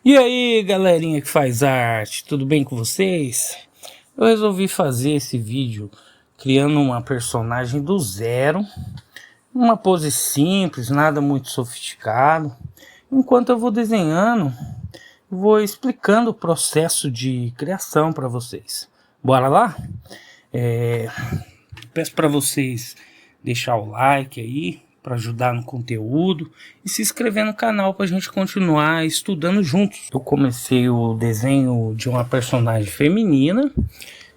E aí, galerinha que faz arte, tudo bem com vocês? Eu resolvi fazer esse vídeo criando uma personagem do zero, uma pose simples, nada muito sofisticado. Enquanto eu vou desenhando, vou explicando o processo de criação para vocês. Bora lá? Peço para vocês deixar o like aí, para ajudar no conteúdo e se inscrever no canal para a gente continuar estudando juntos. Eu comecei o desenho de uma personagem feminina.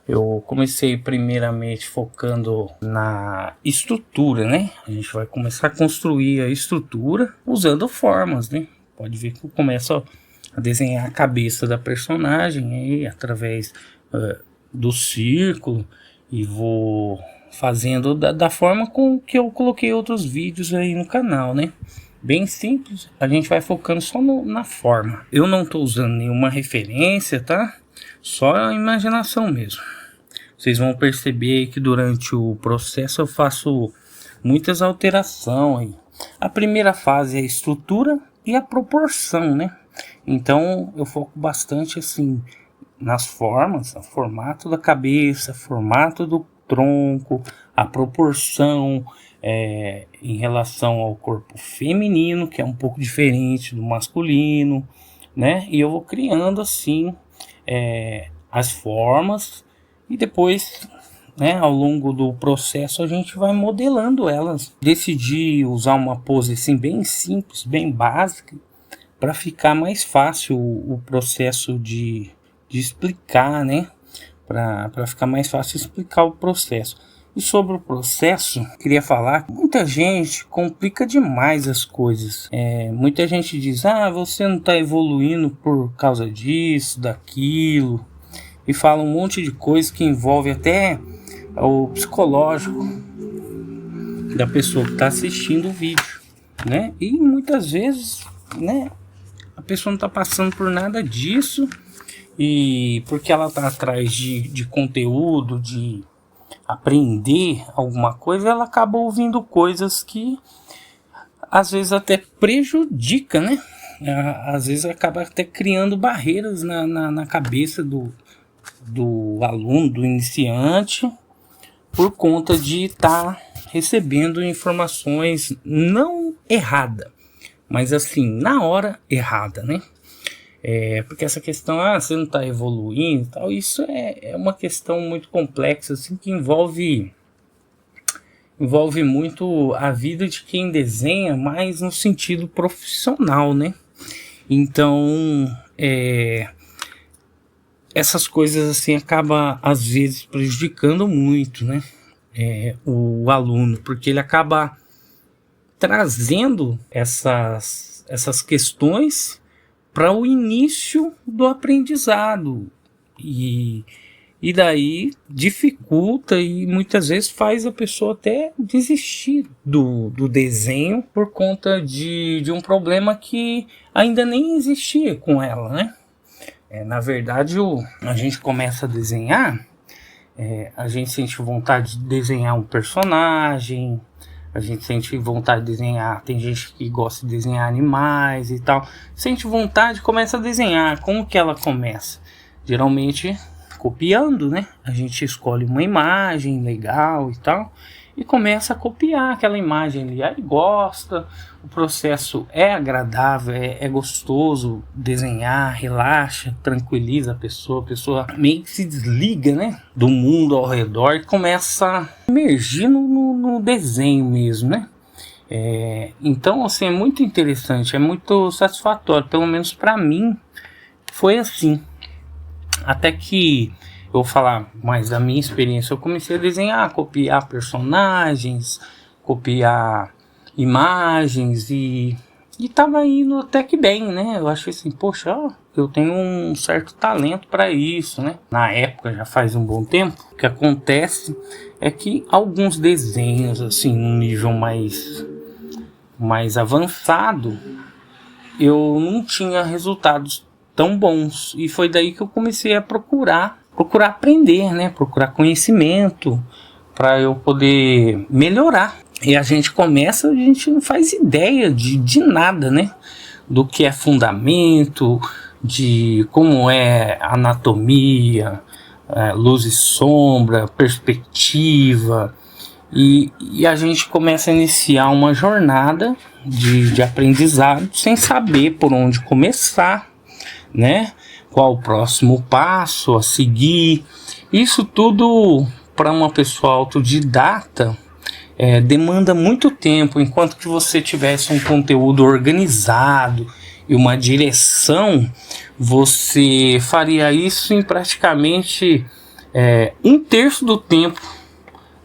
Eu comecei primeiramente focando na estrutura, né? A gente vai começar a construir a estrutura usando formas, né? Pode ver que eu começo a desenhar a cabeça da personagem aí através do círculo e vou fazendo da forma com que eu coloquei outros vídeos aí no canal, né? Bem simples, a gente vai focando só na forma. Eu não estou usando nenhuma referência, tá? Só a imaginação mesmo. Vocês vão perceber que durante o processo eu faço muitas alterações aí. A primeira fase é a estrutura e a proporção, né? Então eu foco bastante assim nas formas, o formato da cabeça, formato do tronco, a proporção em relação ao corpo feminino, que é um pouco diferente do masculino, né? E eu vou criando assim as formas e depois, né, ao longo do processo a gente vai modelando elas. Decidi usar uma pose assim bem simples, bem básica, para ficar mais fácil o processo de explicar, né? Para ficar mais fácil explicar o processo. E sobre o processo, queria falar que muita gente complica demais as coisas. Muita gente diz, você não está evoluindo por causa disso, daquilo, e fala um monte de coisa que envolve até o psicológico da pessoa que está assistindo o vídeo, né? E muitas vezes, né, a pessoa não está passando por nada disso, e porque ela está atrás de conteúdo, de aprender alguma coisa, ela acaba ouvindo coisas que às vezes até prejudica, né? Às vezes acaba até criando barreiras na cabeça do aluno, do iniciante, por conta de estar recebendo informações não errada, mas assim, na hora errada, né? Porque essa questão, você não está evoluindo e tal, isso é uma questão muito complexa, assim, que envolve muito a vida de quem desenha, mais no sentido profissional, né? Então, essas coisas assim acabam às vezes prejudicando muito, né? O aluno, porque ele acaba trazendo essas questões para o início do aprendizado e daí dificulta e muitas vezes faz a pessoa até desistir do desenho por conta de um problema que ainda nem existia com ela, né? Na verdade, a gente começa a desenhar, a gente sente vontade de desenhar um personagem, a gente sente vontade de desenhar, tem gente que gosta de desenhar animais e tal, sente vontade, começa a desenhar. Como que ela começa? Geralmente copiando, né? A gente escolhe uma imagem legal e tal, e começa a copiar aquela imagem ali, aí gosta, o processo é agradável, é gostoso desenhar, relaxa, tranquiliza a pessoa meio que se desliga, né, do mundo ao redor e começa a emergir no desenho mesmo, né? Então, assim, é muito interessante, é muito satisfatório, pelo menos para mim foi assim, até que eu vou falar mais da minha experiência. Eu comecei a desenhar, copiar personagens, copiar imagens e tava indo até que bem, né? Eu achei assim, poxa, eu tenho um certo talento para isso, né? Na época, já faz um bom tempo, o que acontece é que alguns desenhos, assim, num nível mais avançado, eu não tinha resultados tão bons. E foi daí que eu comecei a procurar aprender, né? Procurar conhecimento para eu poder melhorar. E a gente não faz ideia de nada, né? Do que é fundamento, de como é anatomia, luz e sombra, perspectiva, e a gente começa a iniciar uma jornada de aprendizado sem saber por onde começar, né? Qual o próximo passo a seguir. Isso tudo para uma pessoa autodidata demanda muito tempo, enquanto que você tivesse um conteúdo organizado e uma direção, você faria isso em praticamente 1/3 do tempo,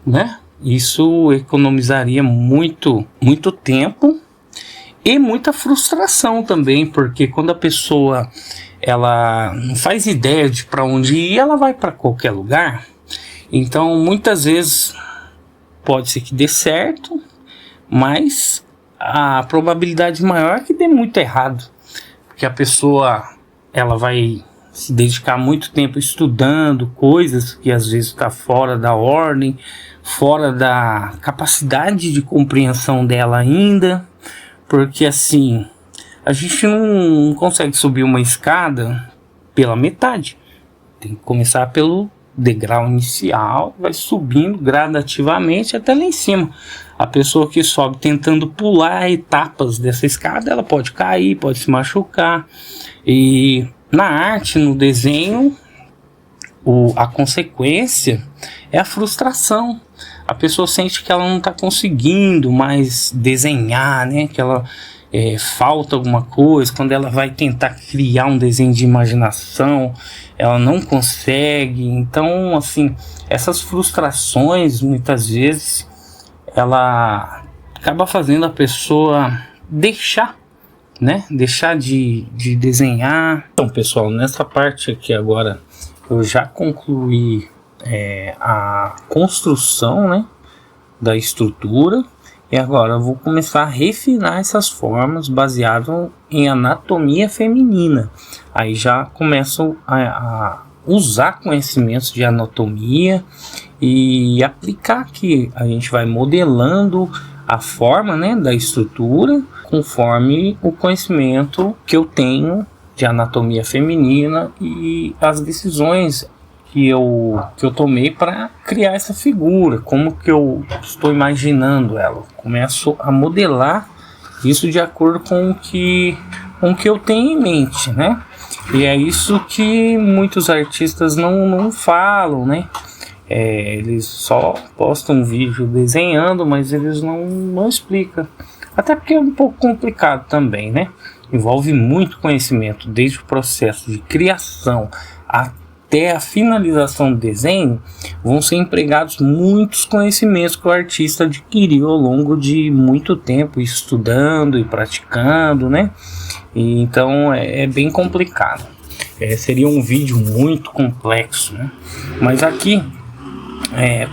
né? Isso economizaria muito tempo e muita frustração também, porque quando a pessoa ela não faz ideia de para onde ir, ela vai para qualquer lugar. Então muitas vezes pode ser que dê certo, mas a probabilidade maior é que dê muito errado, porque a pessoa ela vai se dedicar muito tempo estudando coisas que às vezes está fora da ordem, fora da capacidade de compreensão dela ainda, porque assim, a gente não consegue subir uma escada pela metade, tem que começar pelo degrau inicial, vai subindo gradativamente até lá em cima. A pessoa que sobe tentando pular etapas dessa escada, ela pode cair, pode se machucar. E na arte, no desenho, a consequência é a frustração. A pessoa sente que ela não está conseguindo mais desenhar, né? Que ela falta alguma coisa. Quando ela vai tentar criar um desenho de imaginação, ela não consegue. Então, assim, essas frustrações, muitas vezes, ela acaba fazendo a pessoa deixar, né? Deixar de desenhar. Então, pessoal, nessa parte aqui agora, eu já concluí a construção, né, da estrutura. E agora eu vou começar a refinar essas formas baseado em anatomia feminina. Aí já começo a usar conhecimentos de anatomia e aplicar aqui. A gente vai modelando a forma, né, da estrutura conforme o conhecimento que eu tenho de anatomia feminina e as decisões que eu tomei para criar essa figura, como que eu estou imaginando ela. Começo a modelar isso de acordo com o que eu tenho em mente, né? E é isso que muitos artistas não falam, né? Eles só postam um vídeo desenhando, mas eles não explicam. Até porque é um pouco complicado também, né? Envolve muito conhecimento, desde o processo de criação até a finalização do desenho. Vão ser empregados muitos conhecimentos que o artista adquiriu ao longo de muito tempo, estudando e praticando, né? E então é bem complicado. Seria um vídeo muito complexo, né? Mas aqui,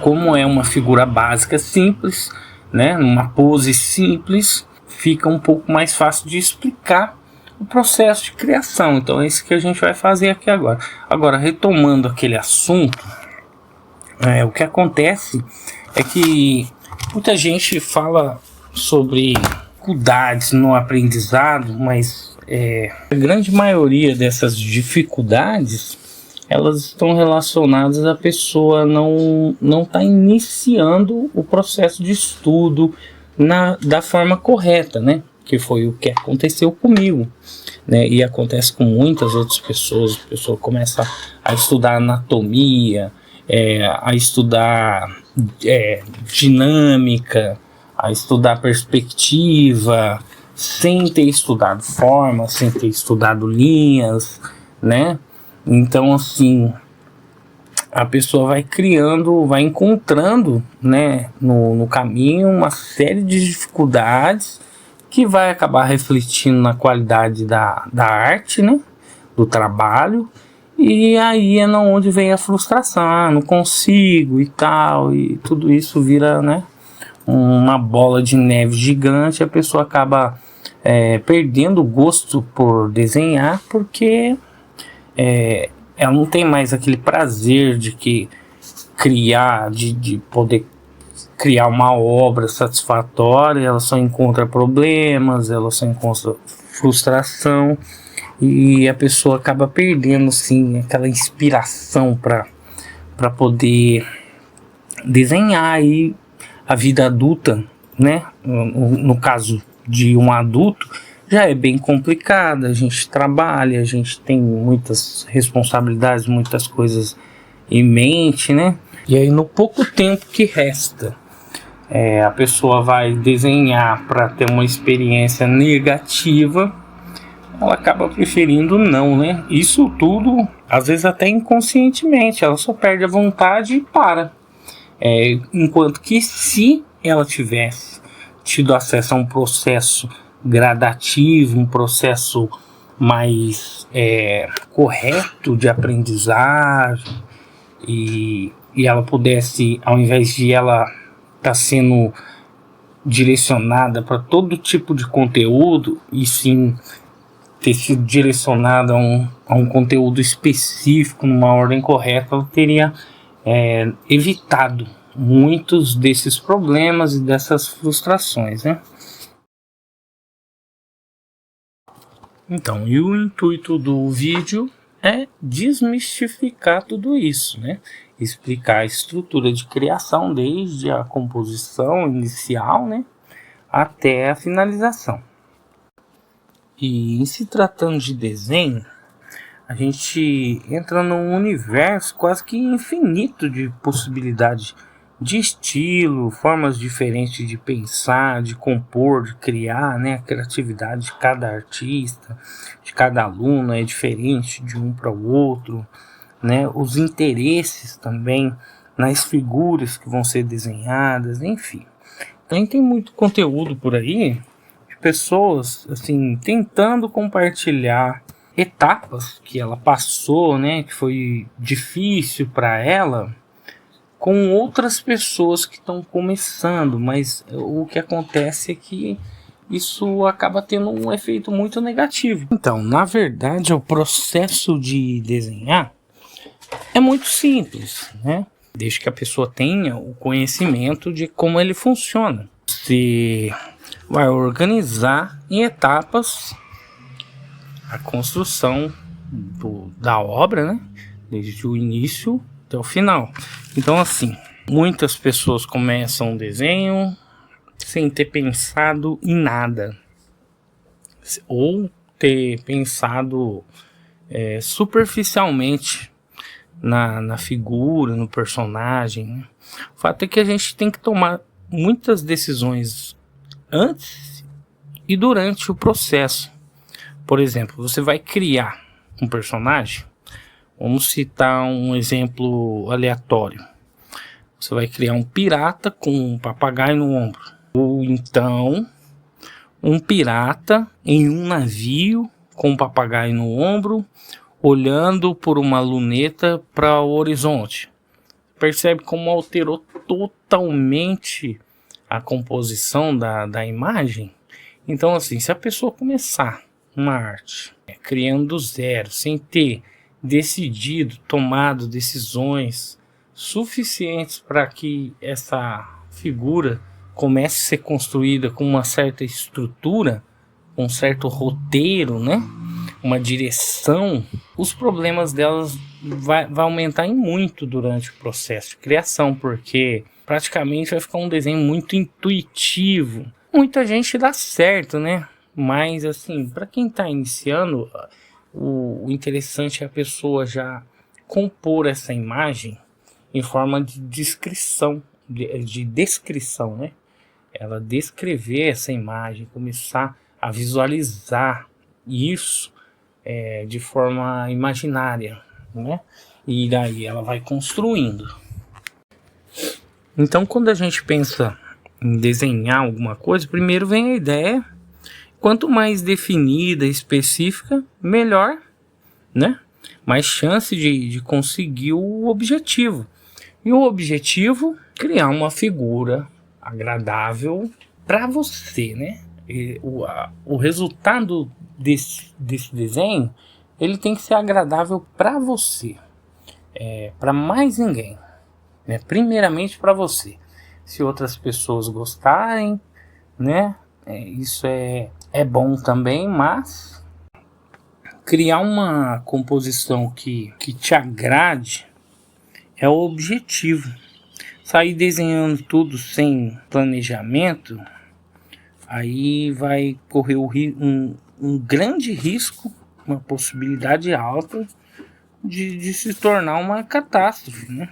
como é uma figura básica simples, né? Uma pose simples, fica um pouco mais fácil de explicar o processo de criação. Então é isso que a gente vai fazer aqui agora. Agora, retomando aquele assunto, o que acontece é que muita gente fala sobre dificuldades no aprendizado, mas a grande maioria dessas dificuldades, elas estão relacionadas à pessoa não tá iniciando o processo de estudo da forma correta, né? Que foi o que aconteceu comigo, né? E acontece com muitas outras pessoas. A pessoa começa a estudar anatomia, a estudar dinâmica, a estudar perspectiva, sem ter estudado forma, sem ter estudado linhas, né? Então, assim, a pessoa vai criando, vai encontrando, né, no caminho uma série de dificuldades que vai acabar refletindo na qualidade da arte, né, do trabalho. E aí é onde vem a frustração, não consigo e tal, e tudo isso vira, né, uma bola de neve gigante. A pessoa acaba perdendo o gosto por desenhar, porque ela não tem mais aquele prazer de criar, de poder criar uma obra satisfatória. Ela só encontra problemas, ela só encontra frustração. e a pessoa acaba perdendo, sim, aquela inspiração para poder desenhar aí a vida adulta, né? No caso de um adulto, já é bem complicada. A gente trabalha, a gente tem muitas responsabilidades, muitas coisas em mente, né? E aí, no pouco tempo que resta, a pessoa vai desenhar para ter uma experiência negativa, ela acaba preferindo não, né? Isso tudo, às vezes até inconscientemente, ela só perde a vontade e para. Enquanto que se ela tivesse tido acesso a um processo gradativo, um processo mais correto de aprendizagem, e ela pudesse, ao invés de ela estar sendo direcionada para todo tipo de conteúdo, e sim ter sido direcionada a um conteúdo específico, numa ordem correta, ela teria evitado muitos desses problemas e dessas frustrações, né? Então, e o intuito do vídeo é desmistificar tudo isso, né? Explicar a estrutura de criação desde a composição inicial, né, até a finalização. E em se tratando de desenho, a gente entra num universo quase que infinito de possibilidades de estilo, formas diferentes de pensar, de compor, de criar, né? A criatividade de cada artista, de cada aluno é diferente de um para o outro, né? Os interesses também nas figuras que vão ser desenhadas, enfim. Então, tem muito conteúdo por aí de pessoas assim tentando compartilhar etapas que ela passou, né, que foi difícil para ela, com outras pessoas que estão começando, mas o que acontece é que isso acaba tendo um efeito muito negativo. Então, na verdade, o processo de desenhar é muito simples, né? Desde que a pessoa tenha o conhecimento de como ele funciona. Você vai organizar em etapas a construção da obra, né? Desde o início até o final. Então, assim, muitas pessoas começam o desenho sem ter pensado em nada, ou ter pensado superficialmente na figura, no personagem, né? O fato é que a gente tem que tomar muitas decisões antes e durante o processo. Por exemplo, você vai criar um personagem. Vamos citar um exemplo aleatório. Você vai criar um pirata com um papagaio no ombro. Ou então, um pirata em um navio com um papagaio no ombro, olhando por uma luneta para o horizonte. Percebe como alterou totalmente a composição da imagem? Então, assim, se a pessoa começar uma arte criando do zero, sem ter decidido, tomado decisões suficientes para que essa figura comece a ser construída com uma certa estrutura, um certo roteiro, né? Uma direção, os problemas delas vai aumentar em muito durante o processo de criação, porque praticamente vai ficar um desenho muito intuitivo. Muita gente dá certo, né? Mas assim, para quem está iniciando, o interessante é a pessoa já compor essa imagem em forma de descrição, de descrição, né? Ela descrever essa imagem, começar a visualizar isso de forma imaginária, né? E daí ela vai construindo. Então, quando a gente pensa em desenhar alguma coisa, primeiro vem a ideia. Quanto mais definida, específica, melhor, né? Mais chance de conseguir o objetivo. E o objetivo, criar uma figura agradável para você, né? E o resultado desse desenho, ele tem que ser agradável para você, para mais ninguém, né? Primeiramente para você. Se outras pessoas gostarem, né? Isso é bom também, mas criar uma composição que te agrade é o objetivo. Sair desenhando tudo sem planejamento, aí vai correr um grande risco, uma possibilidade alta de se tornar uma catástrofe, né?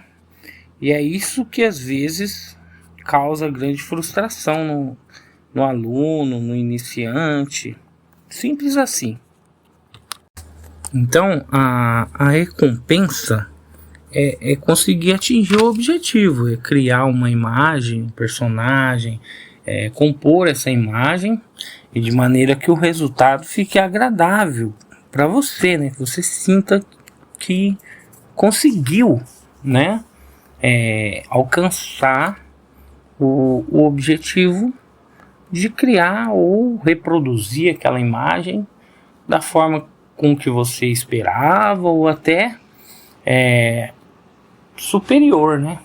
E é isso que às vezes causa grande frustração no aluno, no iniciante. Simples assim. Então a recompensa é conseguir atingir o objetivo, é criar uma imagem, um personagem, compor essa imagem e de maneira que o resultado fique agradável para você, né? Que você sinta que conseguiu, né? Alcançar o objetivo de criar ou reproduzir aquela imagem da forma com que você esperava ou até superior, né?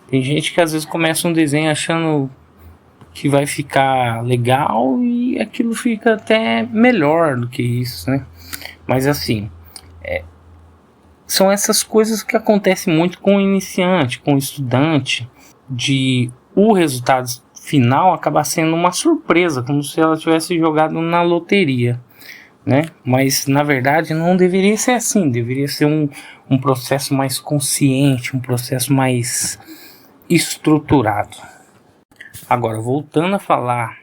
Tem gente que às vezes começa um desenho achando que vai ficar legal e aquilo fica até melhor do que isso, né? Mas assim, são essas coisas que acontecem muito com o iniciante, com o estudante, de o resultado final acabar sendo uma surpresa, como se ela tivesse jogado na loteria, né? Mas na verdade não deveria ser assim, deveria ser um processo mais consciente, um processo mais estruturado. Agora, voltando a falar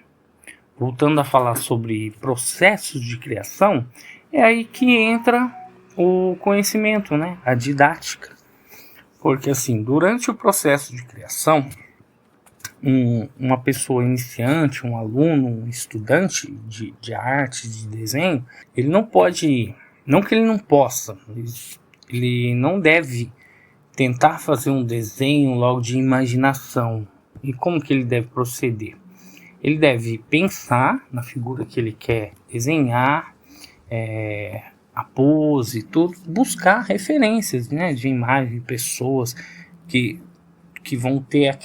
sobre processos de criação, é aí que entra o conhecimento, né? A didática. Porque assim, durante o processo de criação, uma pessoa iniciante, um aluno, um estudante de arte, de desenho, ele não pode, não que ele não possa, ele não deve tentar fazer um desenho logo de imaginação. E como que ele deve proceder? Ele deve pensar na figura que ele quer desenhar, a pose, tudo, buscar referências, né, de imagem, pessoas que vão ter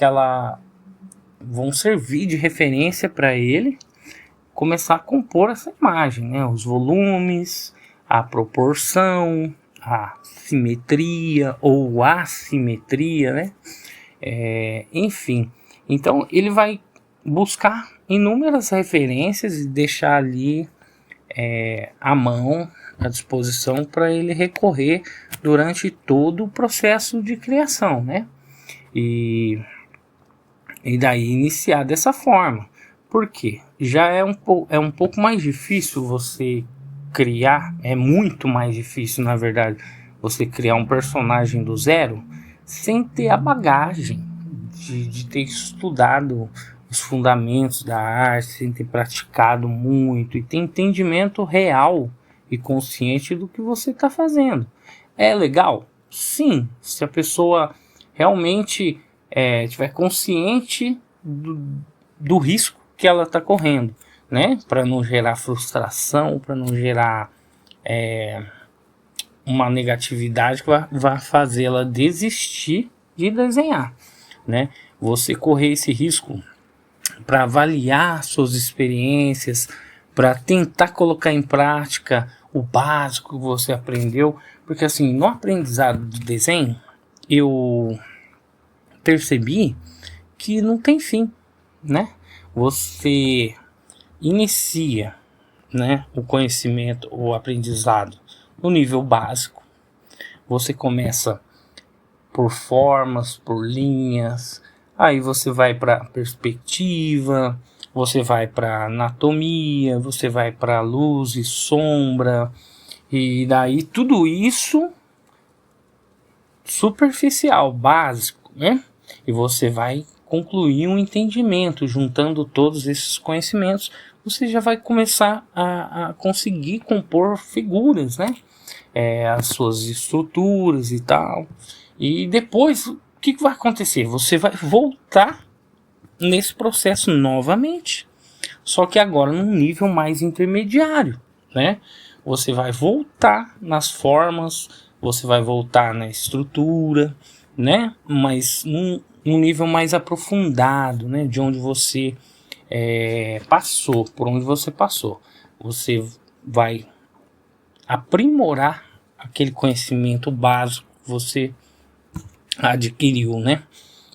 vão servir de referência para ele começar a compor essa imagem, né, os volumes, a proporção, a simetria ou assimetria, né, enfim. Então ele vai buscar inúmeras referências e deixar ali à mão, à disposição para ele recorrer durante todo o processo de criação, né? E daí iniciar dessa forma. Por quê? Já é um pouco mais difícil você criar, é muito mais difícil, na verdade, você criar um personagem do zero sem ter a bagagem de ter estudado os fundamentos da arte, sem ter praticado muito e ter entendimento real e consciente do que você está fazendo. É legal? Sim, se a pessoa realmente estiver consciente do risco que ela está correndo, né? Para não gerar frustração, para não gerar uma negatividade que vai fazê-la desistir de desenhar, né? Você correr esse risco para avaliar suas experiências, para tentar colocar em prática o básico que você aprendeu, porque assim, no aprendizado de desenho, eu percebi que não tem fim, né? Você inicia, né, o conhecimento, o aprendizado no nível básico. Você começa por formas, por linhas, aí você vai para perspectiva, você vai para anatomia, você vai para luz e sombra, e daí tudo isso superficial, básico, né? E você vai concluir um entendimento, juntando todos esses conhecimentos, você já vai começar a conseguir compor figuras, né? As suas estruturas e tal. E depois, o que vai acontecer? Você vai voltar nesse processo novamente, só que agora num nível mais intermediário, né? Você vai voltar nas formas, você vai voltar na estrutura, né? Mas num nível mais aprofundado, né? De onde você passou, por onde você passou. Você vai aprimorar aquele conhecimento básico que você adquiriu, né?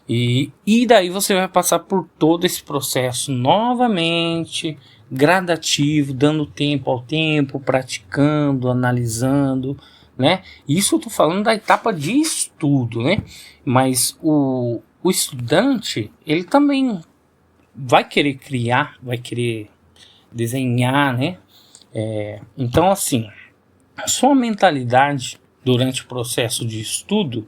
E daí você vai passar por todo esse processo novamente, gradativo, dando tempo ao tempo, praticando, analisando, né? Isso eu tô falando da etapa de estudo, né? Mas o estudante, ele também vai querer criar, vai querer desenhar, né? Então, assim, a sua mentalidade durante o processo de estudo,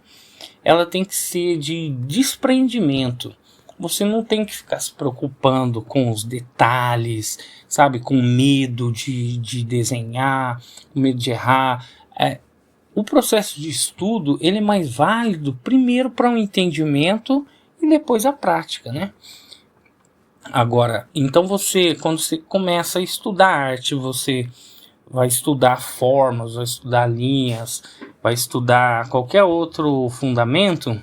ela tem que ser de desprendimento. Você não tem que ficar se preocupando com os detalhes, sabe? Com medo de desenhar, com medo de errar. O processo de estudo, ele é mais válido primeiro para um entendimento e depois a prática, né? Agora, então quando você começa a estudar arte, você vai estudar formas, vai estudar linhas, vai estudar qualquer outro fundamento.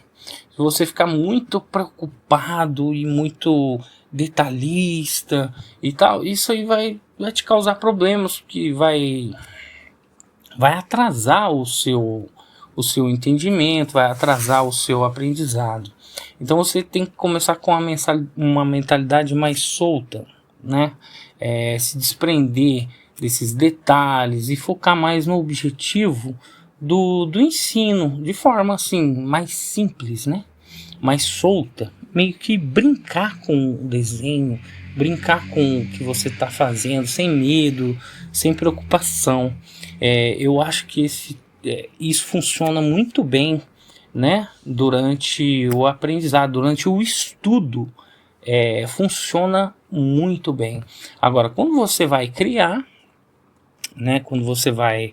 Se você ficar muito preocupado e muito detalhista e tal, isso aí vai te causar problemas, que vai atrasar o seu entendimento, vai atrasar o seu aprendizado. Então você tem que começar com uma mentalidade mais solta, né? Se desprender desses detalhes e focar mais no objetivo do ensino, de forma assim, mais simples, né? Mais solta, meio que brincar com o desenho, brincar com o que você está fazendo, sem medo, sem preocupação. Eu acho que isso funciona muito bem, né? Durante o aprendizado, durante o estudo, funciona muito bem. Agora, quando você vai criar, né? Quando você vai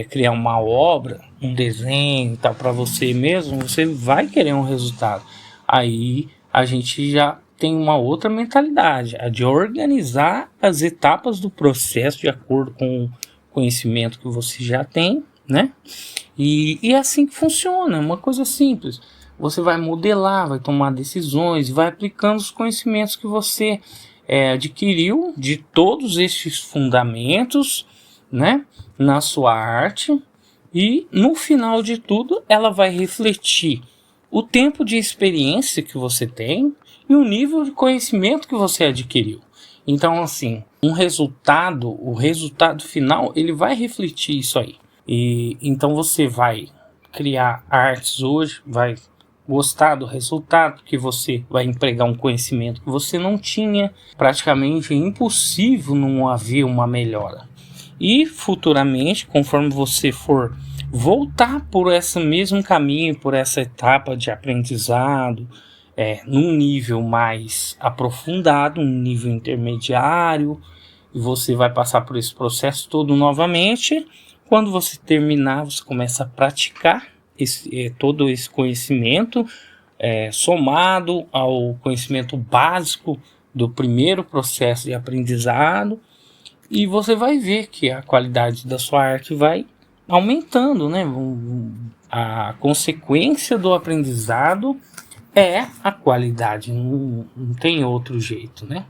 criar uma obra, um desenho, tá, para você mesmo, você vai querer um resultado. Aí a gente já tem uma outra mentalidade, a de organizar as etapas do processo de acordo com o conhecimento que você já tem, né? E é assim que funciona, uma coisa simples. Você vai modelar, vai tomar decisões, vai aplicando os conhecimentos que você adquiriu de todos esses fundamentos, né, na sua arte, e no final de tudo ela vai refletir o tempo de experiência que você tem e o nível de conhecimento que você adquiriu. Então, assim, o resultado final, ele vai refletir isso aí. E então você vai criar artes hoje, vai gostar do resultado, que você vai empregar um conhecimento que você não tinha. Praticamente é impossível não haver uma melhora. E futuramente, conforme você for voltar por esse mesmo caminho, por essa etapa de aprendizado, num nível mais aprofundado, um nível intermediário, e você vai passar por esse processo todo novamente. Quando você terminar, você começa a praticar todo esse conhecimento, somado ao conhecimento básico do primeiro processo de aprendizado, e você vai ver que a qualidade da sua arte vai aumentando, né? A consequência do aprendizado é a qualidade, não tem outro jeito, né?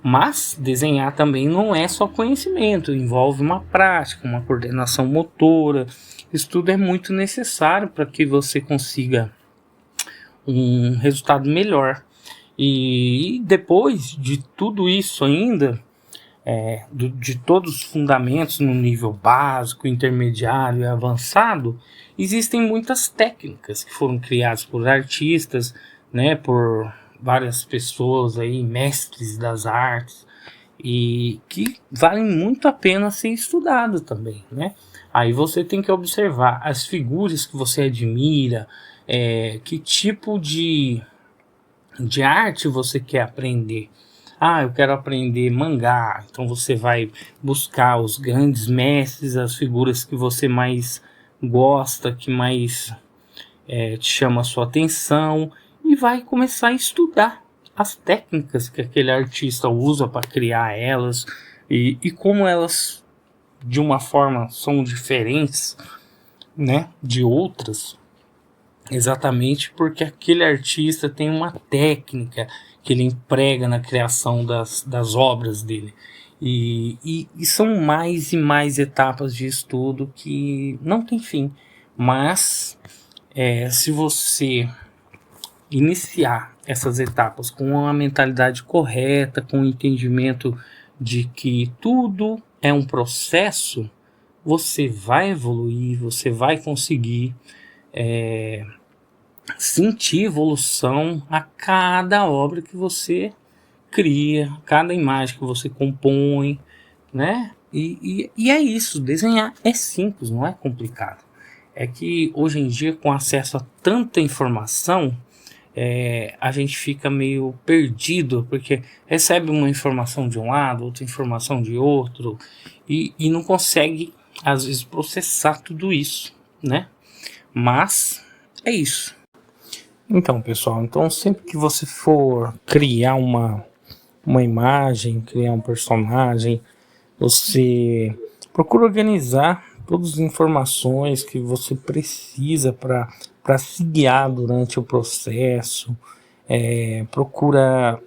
Mas desenhar também não é só conhecimento, envolve uma prática, uma coordenação motora. Isso tudo é muito necessário para que você consiga um resultado melhor. E depois de tudo isso ainda, de todos os fundamentos no nível básico, intermediário e avançado, existem muitas técnicas que foram criadas por artistas, né, por várias pessoas aí, mestres das artes, e que valem muito a pena ser estudado também, né? Aí você tem que observar as figuras que você admira, que tipo de arte você quer aprender. Eu quero aprender mangá. Então você vai buscar os grandes mestres, as figuras que você mais gosta, que mais te chama a sua atenção, e vai começar a estudar as técnicas que aquele artista usa para criar elas, e como elas de uma forma são diferentes, né, de outras. exatamente porque aquele artista tem uma técnica que ele emprega na criação das obras dele. E são mais e mais etapas de estudo que não tem fim. Mas se você iniciar essas etapas com uma mentalidade correta, com o entendimento de que tudo é um processo, você vai evoluir, você vai conseguir sentir evolução a cada obra que você cria, cada imagem que você compõe, né? E é isso, desenhar é simples, não é complicado. É que hoje em dia, com acesso a tanta informação, a gente fica meio perdido, porque recebe uma informação de um lado, outra informação de outro, e não consegue, às vezes, processar tudo isso, né? Mas é isso. Então, pessoal, sempre que você for criar uma imagem, criar um personagem, você procura organizar todas as informações que você precisa para se guiar durante o processo. Procura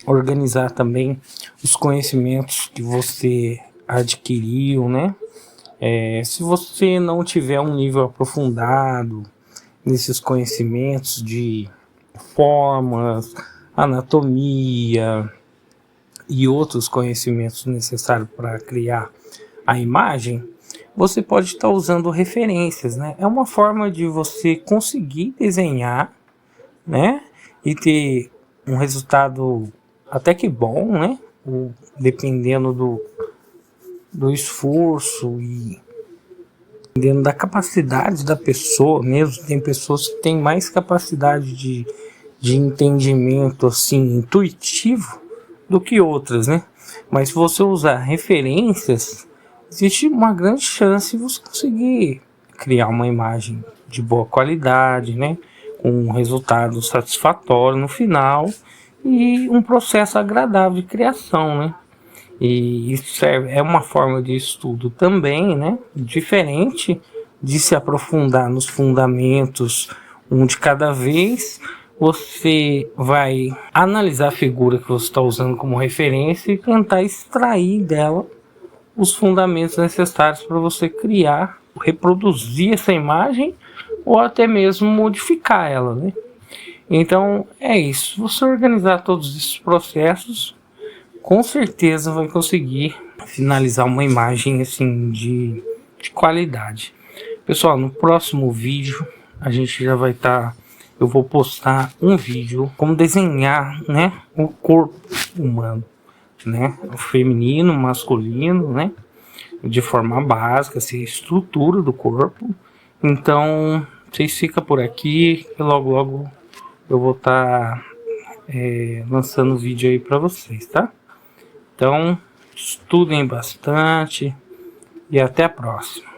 organizar também os conhecimentos que você adquiriu, né? Se você não tiver um nível aprofundado nesses conhecimentos de formas, anatomia e outros conhecimentos necessários para criar a imagem, você pode estar usando referências, né? É uma forma de você conseguir desenhar, né? E ter um resultado até que bom, né? Dependendo do esforço e dependendo da capacidade da pessoa mesmo. Tem pessoas que têm mais capacidade de entendimento assim intuitivo do que outras, né? Mas se você usar referências, existe uma grande chance de você conseguir criar uma imagem de boa qualidade, né? Com um resultado satisfatório no final e um processo agradável de criação, né? E isso é uma forma de estudo também, né? Diferente de se aprofundar nos fundamentos um de cada vez. Você vai analisar a figura que você está usando como referência e tentar extrair dela os fundamentos necessários para você criar, reproduzir essa imagem ou até mesmo modificar ela, né? Então é isso. Se você organizar todos esses processos, com certeza vai conseguir finalizar uma imagem assim de qualidade. Pessoal, no próximo vídeo a gente já vai estar... eu vou postar um vídeo como desenhar, né, o corpo humano, né, o feminino, masculino, né, de forma básica, assim, a estrutura do corpo. Então, vocês ficam por aqui e logo eu vou estar lançando vídeo aí para vocês, tá? Então, estudem bastante e até a próxima.